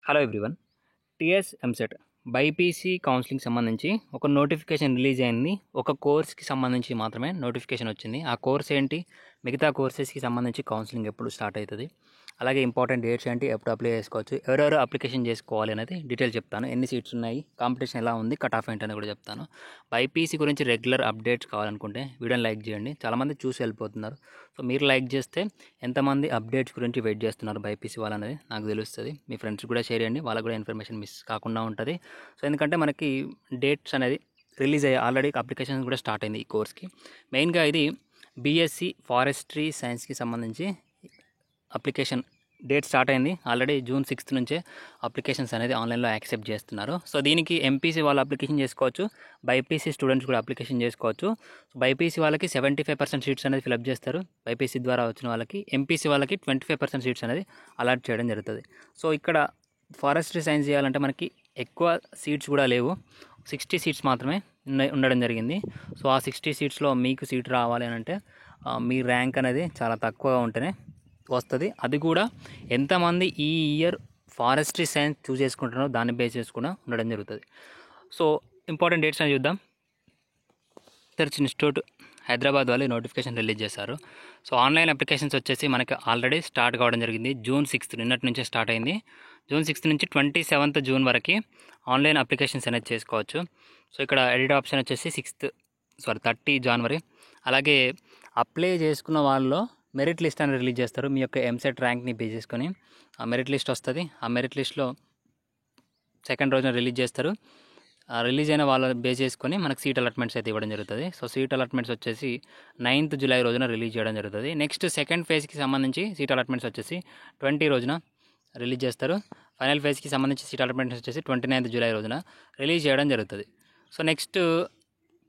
Hello everyone. TS EAMCET BiPC counselling సంబంధించి ఒక notification release అయింది. ఒక కోర్స్కి సంబంధించి మాత్రమే నోటిఫికేషన్ వచ్చింది. ఆ కోర్స్ ఏంటి, మిగతా కోర్సెస్కి సంబంధించి కౌన్సిలింగ్ ఎప్పుడు స్టార్ట్ అవుతుంది, అలాగే ఇంపార్టెంట్ డేట్స్ ఏంటి, ఎప్పుడు అప్లై చేసుకోవచ్చు, ఎవరెవరు అప్లికేషన్ చేసుకోవాలి అనేది డీటెయిల్ చెప్తాను. ఎన్ని సీట్స్ ఉన్నాయి, కాంపిటీషన్ ఎలా ఉంది, కట్ ఆఫ్ ఏంటని కూడా చెప్తాను. బైపీసీ గురించి రెగ్యులర్ అప్డేట్స్ కావాలనుకుంటే వీడియోని లైక్ చేయండి. చాలామంది చూసి వెళ్ళిపోతున్నారు. సో మీరు లైక్ చేస్తే ఎంతమంది అప్డేట్స్ గురించి వెయిట్ చేస్తున్నారు బైపీసీ వాళ్ళనేది నాకు తెలుస్తుంది. మీ ఫ్రెండ్స్ కూడా షేర్ చేయండి, వాళ్ళకు కూడా ఇన్ఫర్మేషన్ మిస్ కాకుండా ఉంటుంది. సో ఎందుకంటే మనకి డేట్స్ అనేది రిలీజ్ అయ్యి ఆల్రెడీ అప్లికేషన్ కూడా స్టార్ట్ అయింది ఈ కోర్స్కి. మెయిన్గా ఇది బీఎస్సీ ఫారెస్ట్రీ సైన్స్కి సంబంధించి అప్లికేషన్ డేట్ స్టార్ట్ అయింది. ఆల్రెడీ June 6 నుంచే అప్లికేషన్స్ అనేది ఆన్లైన్లో యాక్సెప్ట్ చేస్తున్నారు. సో దీనికి ఎంపీసీ వాళ్ళు అప్లికేషన్ చేసుకోవచ్చు, బైపీసీ స్టూడెంట్స్ కూడా అప్లికేషన్ చేసుకోవచ్చు. బైపీసీ వాళ్ళకి 75% సీట్స్ అనేది ఫిలప్ చేస్తారు. బైపీసీ ద్వారా వచ్చిన వాళ్ళకి, ఎంపీసీ వాళ్ళకి 25% సీట్స్ అనేది అలాట్ చేయడం జరుగుతుంది. సో ఇక్కడ ఫారెస్ట్రీ సైన్స్ చేయాలంటే మనకి ఎక్కువ సీట్స్ కూడా లేవు, 60 సీట్స్ మాత్రమే ఉండడం జరిగింది. సో ఆ 60 సీట్స్లో మీకు సీట్ రావాలి అని అంటే మీ ర్యాంక్ అనేది చాలా తక్కువగా ఉంటేనే వస్తుంది. అది కూడా ఎంతమంది ఈ ఇయర్ ఫారెస్ట్రీ సైన్స్ చూస్ చేసుకుంటున్నారో దాన్ని బేస్ చేసుకుని ఉండడం జరుగుతుంది. సో ఇంపార్టెంట్ డేట్స్ అని చూద్దాం. రీసెర్చ్ ఇన్స్టిట్యూట్ హైదరాబాద్ వాళ్ళు నోటిఫికేషన్ రిలీజ్ చేశారు. సో ఆన్లైన్ అప్లికేషన్స్ వచ్చేసి మనకి ఆల్రెడీ స్టార్ట్ కావడం జరిగింది. June 6 నిన్నటి నుంచే స్టార్ట్ అయింది. June 6 నుంచి 27th June వరకు ఆన్లైన్ అప్లికేషన్స్ అనేది చేసుకోవచ్చు. సో ఇక్కడ ఎడిట్ ఆప్షన్ వచ్చేసి 30 January. అలాగే అప్లై చేసుకున్న వాళ్ళలో మెరిట్ లిస్ట్ అనేది రిలీజ్ చేస్తారు. మీ యొక్క ఎంసెట్ ర్యాంక్ని బేస్ చేసుకొని ఆ మెరిట్ లిస్ట్ వస్తుంది. ఆ మెరిట్ లిస్ట్లో సెకండ్ రోజున రిలీజ్ చేస్తారు. రిలీజ్ అయిన వాళ్ళ బేస్ చేసుకొని మనకు సీట్ అలాట్మెంట్స్ అయితే ఇవ్వడం జరుగుతుంది. సో సీట్ అలాట్మెంట్స్ వచ్చేసి 9th July రోజున రిలీజ్ చేయడం జరుగుతుంది. నెక్స్ట్ సెకండ్ ఫేజ్కి సంబంధించి సీట్ అలాట్మెంట్స్ వచ్చేసి 20 రోజున రిలీజ్ చేస్తారు. ఫైనల్ ఫేజ్కి సంబంధించి సీట్ అలాట్మెంట్స్ వచ్చేసి 29th July రోజున రిలీజ్ చేయడం జరుగుతుంది. సో నెక్స్ట్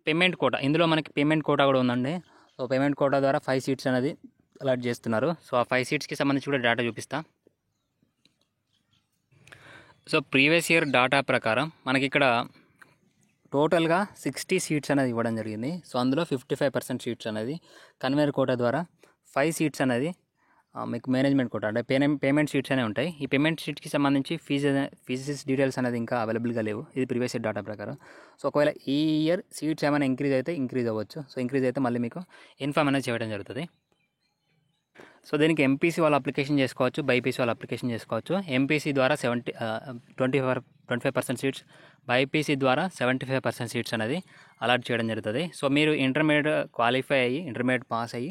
పేమెంట్ కోటా, ఇందులో మనకి పేమెంట్ కోటా కూడా ఉందండి. సో పేమెంట్ కోటా ద్వారా 5 సీట్స్ అనేది అలాట్ చేస్తున్నారు. సో ఆ 5 సీట్స్కి సంబంధించి కూడా డేటా చూపిస్తా. సో ప్రీవియస్ ఇయర్ డేటా ప్రకారం మనకి ఇక్కడ టోటల్గా 60 సీట్స్ అనేది ఇవ్వడం జరిగింది. సో అందులో 55% సీట్స్ అనేది కన్వేయర్ కోటా ద్వారా, 5 సీట్స్ అనేది మీకు మేనేజ్మెంట్ కోటా అంటే పేమెంట్ సీట్స్ అనేవి ఉంటాయి. ఈ పేమెంట్ సీట్కి సంబంధించి ఫీజెస్ డీటెయిల్స్ అనేది ఇంకా అవైలబుల్గా లేవు, ఇది ప్రీవియస్ ఇయర్ డేటా ప్రకారం. సో ఒకవేళ ఈ ఇయర్ సీట్స్ ఏమైనా ఇంక్రీజ్ అయితే ఇంక్రీజ్ అవ్వచ్చు. సో ఇంక్రీజ్ అయితే మళ్ళీ మీకు ఇన్ఫార్మ్ అనేది చేయడం జరుగుతుంది. సో దీనికి ఎంపీసీ వాళ్ళు అప్లికేషన్ చేసుకోవచ్చు, బైపీసీ వాళ్ళు అప్లికేషన్ చేసుకోవచ్చు. ఎంపీసీ ద్వారా 25% సీట్స్, బైపీసీ ద్వారా 75% సీట్స్ అనేది అలాట్ చేయడం జరుగుతుంది. సో మీరు ఇంటర్మీడియట్ క్వాలిఫై అయ్యి, ఇంటర్మీడియట్ పాస్ అయ్యి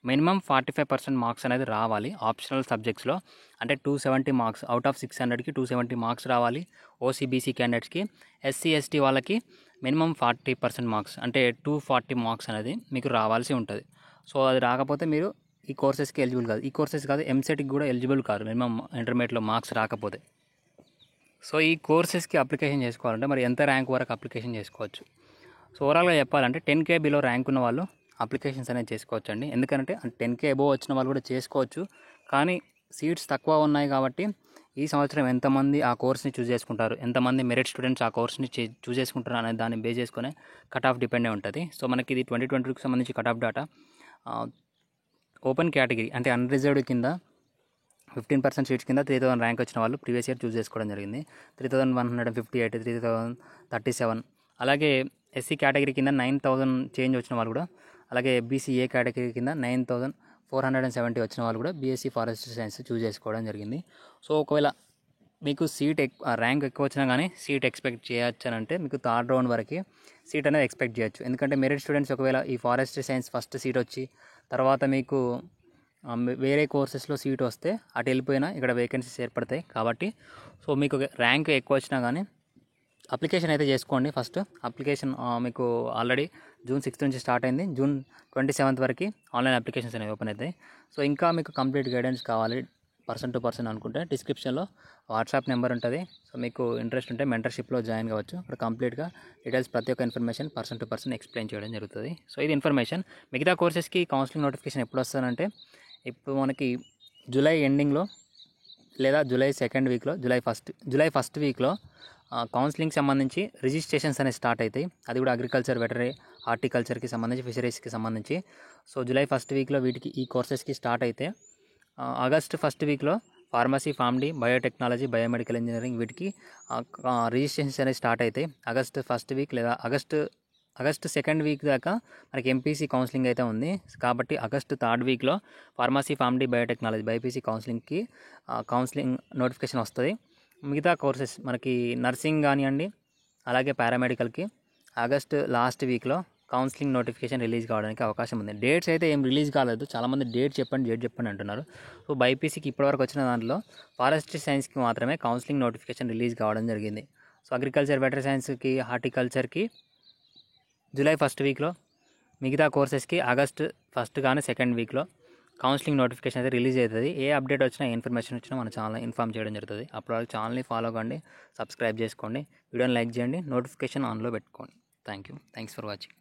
మినిమం 45% మార్క్స్ అనేది రావాలి ఆప్షనల్ సబ్జెక్ట్స్లో. అంటే 270 మార్క్స్ అవుట్ ఆఫ్ 600కి 270 మార్క్స్ రావాలి. ఓసీబీసీ క్యాండిడేట్స్కి, ఎస్సీ ఎస్టీ వాళ్ళకి మినిమం 40% మార్క్స్ అంటే 240 మార్క్స్ అనేది మీకు రావాల్సి ఉంటుంది. సో అది రాకపోతే మీరు ఈ కోర్సెస్కి ఎలిజిబుల్ కాదు. ఈ కోర్సెస్ కాదు, ఎంసెట్కి కూడా ఎలిజిబుల్ కాదు మినిమం ఇంటర్మీడియట్లో మార్క్స్ రాకపోతే. సో ఈ కోర్సెస్కి అప్లికేషన్ చేసుకోవాలంటే మరి ఎంత ర్యాంక్ వరకు అప్లికేషన్ చేసుకోవచ్చు? సో ఓవరాల్గా చెప్పాలంటే 10K బిలో ర్యాంక్ ఉన్న వాళ్ళు అప్లికేషన్స్ అనేది చేసుకోవచ్చు అండి. ఎందుకంటే 10K అబోవ్ వచ్చిన వాళ్ళు కూడా చేసుకోవచ్చు. కానీ సీట్స్ తక్కువ ఉన్నాయి కాబట్టి ఈ సంవత్సరం ఎంతమంది ఆ కోర్స్ని చూస్ చేసుకుంటారు, ఎంతమంది మెరిట్ స్టూడెంట్స్ ఆ కోర్స్ని చూస్ చేసుకుంటారు అనే దాన్ని బేస్ చేసుకునే కట్ ఆఫ్ డిపెండ్ ఉంటుంది. సో మనకి ఇది 2022కి సంబంధించి cut off data. Open category అంటే అన్రిజర్వ్డ్ కింద 15% సీట్స్ కింద 3000 ర్యాంక్ వచ్చిన వాళ్ళు ప్రీవియస్ ఇయర్ చూస్ చేసుకోవడం జరిగింది. 3158, 3037. అలాగే ఎస్సీ కేటగిరీ కింద 9000 చేంజ్ వచ్చిన వాళ్ళు కూడా, అలాగే బీసీఏ కేటగిరీ కింద 9470 వచ్చిన వాళ్ళు కూడా బీఎస్సీ ఫారెస్ట్రీ సైన్స్ చూస్ చేసుకోవడం జరిగింది. సో ఒకవేళ మీకు ర్యాంక్ ఎక్కువ వచ్చినా కానీ సీట్ ఎక్స్పెక్ట్ చేయొచ్చు అని అంటే మీకు 3rd రౌండ్ వరకు సీట్ అనేది ఎక్స్పెక్ట్ చేయొచ్చు. ఎందుకంటే మెరిట్ స్టూడెంట్స్ ఒకవేళ ఈ ఫారెస్ట్రీ సైన్స్ ఫస్ట్ సీట్ వచ్చి తర్వాత మీకు వేరే కోర్సెస్లో సీట్ వస్తే అటు వెళ్ళిపోయినా ఇక్కడ వేకెన్సీస్ ఏర్పడతాయి. కాబట్టి సో మీకు ర్యాంక్ ఎక్కువ వచ్చినా కానీ అప్లికేషన్ అయితే చేసుకోండి. ఫస్ట్ అప్లికేషన్ మీకు ఆల్రెడీ June 6 నుంచి స్టార్ట్ అయింది. June 27 వరకు ఆన్లైన్ అప్లికేషన్స్ అనేవి ఓపెన్ అవుతాయి. సో ఇంకా మీకు కంప్లీట్ గైడెన్స్ కావాలి పర్సన్ టు పర్సన్ అనుకుంటే డిస్క్రిప్షన్లో వాట్సాప్ నెంబర్ ఉంటుంది. సో మీకు ఇంట్రెస్ట్ ఉంటే మెంటర్షిప్లో జాయిన్ కావచ్చు. ఇక్కడ కంప్లీట్గా డీటెయిల్స్ ప్రతి ఒక్క information person to person explain చేయడం జరుగుతుంది. సో ఇది ఇన్ఫర్మేషన్. మిగతా కోర్సెస్కి కౌన్సిలింగ్ నోటిఫికేషన్ ఎప్పుడు వస్తుందంటే ఇప్పుడు మనకి జూలై ఎండింగ్లో లేదా జూలై 2nd వీక్లో, జూలై ఫస్ట్ వీక్లో కౌన్సిలింగ్ సంబంధించి రిజిస్ట్రేషన్స్ అనేవి స్టార్ట్ అవుతాయి. అది కూడా అగ్రికల్చర్, వెటరీ, హార్టికల్చర్కి సంబంధించి, ఫిషరీస్కి సంబంధించి. సో జూలై 1st వీక్లో ఈ కోర్సెస్కి స్టార్ట్ అయితే August 1st వీక్లో pharmacy, pharm D, biotechnology, biomedical engineering వీటికి రిజిస్ట్రేషన్స్ అనేవి స్టార్ట్ అవుతాయి. ఆగస్ట్ ఫస్ట్ వీక్ లేదా ఆగస్ట్ సెకండ్ వీక్ దాకా మనకి ఎంపీసీ కౌన్సిలింగ్ అయితే ఉంది. కాబట్టి ఆగస్ట్ థర్డ్ వీక్లో ఫార్మసీ, ఫార్మడీ, బయోటెక్నాలజీ బైపీసీ కౌన్సిలింగ్కి కౌన్సిలింగ్ నోటిఫికేషన్ వస్తుంది. మిగతా కోర్సెస్ మనకి నర్సింగ్ కానివ్వండి, అలాగే పారామెడికల్కి ఆగస్ట్ లాస్ట్ వీక్లో కౌన్సిలింగ్ నోటిఫికేషన్ రిలీజ్ కావడానికి అవకాశం ఉంది. డేట్స్ అయితే ఏం రిలీజ్ కాలేదు. చాలామంది డేట్ చెప్పండి అంటున్నారు. సో బైపీసీకి ఇప్పటివరకు వచ్చిన దాంట్లో ఫారెస్ట్రీ సైన్స్కి మాత్రమే కౌన్సిలింగ్ నోటిఫికేషన్ రిలీజ్ కావడం జరిగింది. సో అగ్రికల్చర్, వెటరీ సైన్స్కి, హార్టికల్చర్కి జూలై ఫస్ట్ వీక్లో, మిగతా కోర్సెస్కి ఆగస్ట్ ఫస్ట్ కానీ సెకండ్ వీక్లో కౌన్సిలింగ్ నోటిఫికేషన్ అయితే రిలీజ్ అవుతుంది. ఏ అప్డేట్ వచ్చినా, ఏ ఇన్ఫర్మేషన్ వచ్చినా మన ఛానల్ ఇన్ఫామ్ చేయడం జరుగుతుంది. అప్పుడు వరకు ఛానల్ని ఫాలో కండి, సబ్స్క్రైబ్ చేసుకోండి, వీడియోని లైక్ చేయండి, నోటిఫికేషన్ ఆన్లో పెట్టుకోండి. Thanks for watching.